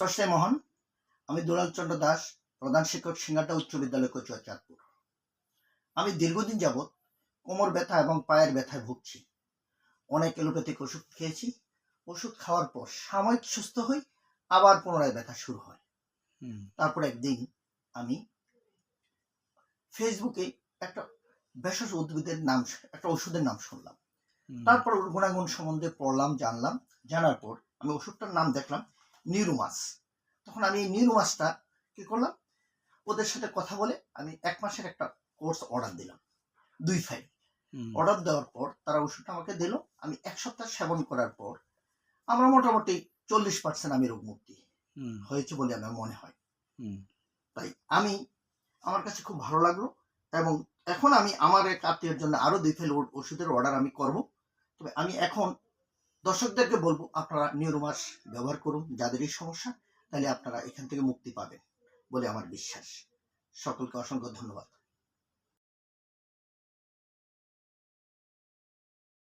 প্রশ্নে মহান। আমি দুলাল চন্দ্র দাস, প্রধান শিক্ষক, সিঙ্গাটা উচ্চ বিদ্যালয়, কচুয়া, চাঁদপুর। আমি দীর্ঘদিন যাবৎ কোমর ব্যথা এবং পায়ের ব্যথায় ভুগছি। অনেক এলোপ্যাথিক ওষুধ খেয়েছি। ওষুধ খাওয়ার পর সাময়িক সুস্থ হই, আবার পুনরায় ব্যথা শুরু হয়। তারপর একদিন আমি ফেসবুকে একটা ভেষজ উদ্ভিদের নাম, একটা ওষুধের নাম শুনলাম। তারপর ওর গুণাগুণ সম্বন্ধে পড়লাম, জানলাম। জানার পর আমি ওষুধটার নাম দেখলাম নিউরোমাস। তখন আমি এই নিউরোমাসটা কি করলাম, ওদের সাথে কথা বলে আমি 1 মাসের একটা কোর্স অর্ডার দিলাম, 2 ফাইল। অর্ডার দেওয়ার পর তারা ওষুধটা আমাকে দিল। আমি 1 সপ্তাহ সেবন করার পর আমার মোটামুটি 40% আমি রোগমুক্তি হয়েছে বলে আমার মনে হয়। তাই আমার কাছে খুব ভালো লাগলো, এবং এখন আমি আমার এক আত্মীয়ের জন্য আরো 2 ফাইল ওষুধের অর্ডার আমি করব। তবে আমি এখন দর্শকদেরকে বলবো, আপনারা নিউরোমাস ব্যবহার করুন যাদের এই সমস্যা, তাহলে আপনারা এখান থেকে মুক্তি পাবেন বলে আমার বিশ্বাস। সকলকে অসংখ্য ধন্যবাদ।